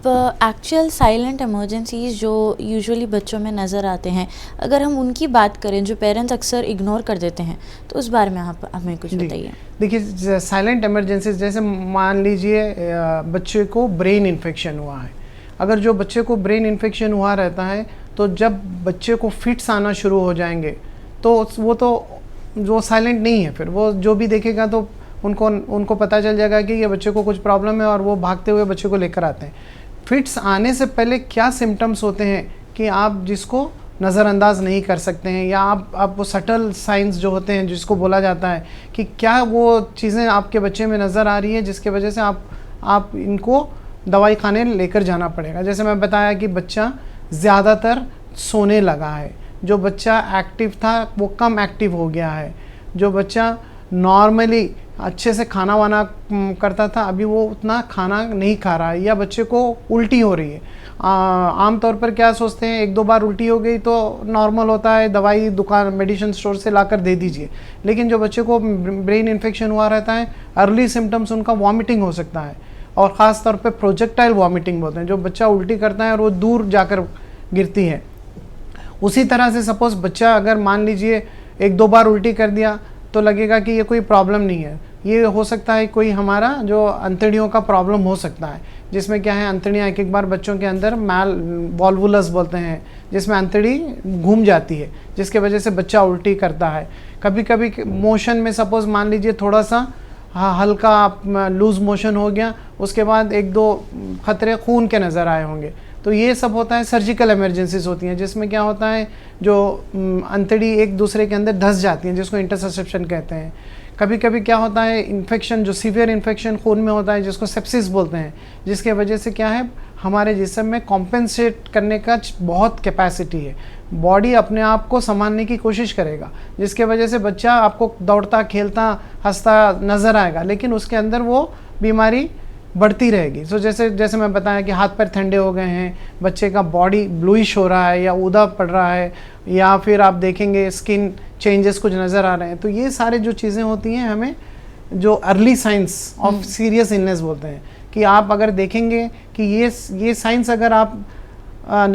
अब actual silent emergencies जो usually बच्चों में नज़र आते हैं, अगर हम उनकी बात करें जो पेरेंट्स अक्सर इग्नोर कर देते हैं, तो उस बारे में आप हमें कुछ बताइए। देखिए, साइलेंट इमरजेंसीज जैसे मान लीजिए बच्चे को ब्रेन इन्फेक्शन हुआ है। अगर जो बच्चे को ब्रेन इन्फेक्शन हुआ रहता है, तो जब बच्चे को फिट्स आना शुरू हो जाएंगे तो वो तो जो साइलेंट नहीं है, फिर वो जो भी देखेगा तो उनको पता चल जाएगा कि ये बच्चे को कुछ प्रॉब्लम है और वो भागते हुए बच्चे को लेकर आते हैं। फिट्स आने से पहले क्या सिम्टम्स होते हैं कि आप जिसको नज़रअंदाज नहीं कर सकते हैं, या आप वो सटल साइंस जो होते हैं जिसको बोला जाता है कि क्या वो चीज़ें आपके बच्चे में नज़र आ रही है जिसके वजह से आप इनको दवाई खाने लेकर जाना पड़ेगा। जैसे मैं बताया कि बच्चा ज़्यादातर सोने लगा है, जो बच्चा एक्टिव था वो कम एक्टिव हो गया है, जो बच्चा नॉर्मली अच्छे से खाना वाना करता था अभी वो उतना खाना नहीं खा रहा है, या बच्चे को उल्टी हो रही है। आम तौर पर क्या सोचते हैं, एक दो बार उल्टी हो गई तो नॉर्मल होता है, दवाई दुकान मेडिसिन स्टोर से लाकर दे दीजिए। लेकिन जो बच्चे को ब्रेन इन्फेक्शन हुआ रहता है, अर्ली सिम्टम्स उनका वॉमिटिंग हो सकता है, और ख़ास तौर पे प्रोजेक्टाइल वॉमिटिंग बोलते हैं, जो बच्चा उल्टी करता है और वो दूर जाकर गिरती है। उसी तरह से सपोज़ बच्चा अगर मान लीजिए एक दो बार उल्टी कर दिया तो लगेगा कि ये कोई प्रॉब्लम नहीं है, ये हो सकता है कोई हमारा जो अंतड़ियों का प्रॉब्लम हो सकता है, जिसमें क्या है अंतड़ियाँ एक बार बच्चों के अंदर वॉल्वुलस बोलते हैं, जिसमें अंतड़ी घूम जाती है जिसके वजह से बच्चा उल्टी करता है। कभी कभी मोशन में सपोज़ मान लीजिए थोड़ा सा हल्का लूज मोशन हो गया, उसके बाद एक दो खतरे खून के नज़र आए होंगे, तो ये सब होता है। सर्जिकल इमरजेंसीज होती हैं जिसमें क्या होता है जो अंतड़ी एक दूसरे के अंदर धंस जाती हैं, जिसको इंटरसेप्शन कहते हैं। कभी कभी क्या होता है इन्फेक्शन, जो सीवियर इन्फेक्शन खून में होता है जिसको सेप्सिस बोलते हैं, जिसके वजह से क्या है हमारे जिस्म में कॉम्पेंसेट करने का बहुत कैपेसिटी है, बॉडी अपने आप को संभालने की कोशिश करेगा, जिसके वजह से बच्चा आपको दौड़ता खेलता हंसता नज़र आएगा, लेकिन उसके अंदर वो बीमारी बढ़ती रहेगी। सो जैसे मैं बताया कि हाथ पैर ठंडे हो गए हैं, बच्चे का बॉडी ब्लूइश हो रहा है या ऊदा पड़ रहा है, या फिर आप देखेंगे स्किन चेंजेस कुछ नज़र आ रहे हैं, तो ये सारे जो चीज़ें होती हैं हमें जो early signs of serious illness बोलते हैं, कि आप अगर देखेंगे कि ये साइंस अगर आप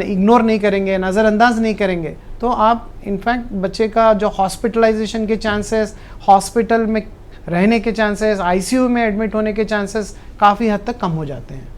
इग्नोर नहीं करेंगे, नज़रअंदाज नहीं करेंगे, तो आप इनफैक्ट बच्चे का जो हॉस्पिटलाइजेशन के चांसेस, हॉस्पिटल में रहने के चांसेस, आईसीयू में एडमिट होने के चांसेस काफ़ी हद तक कम हो जाते हैं।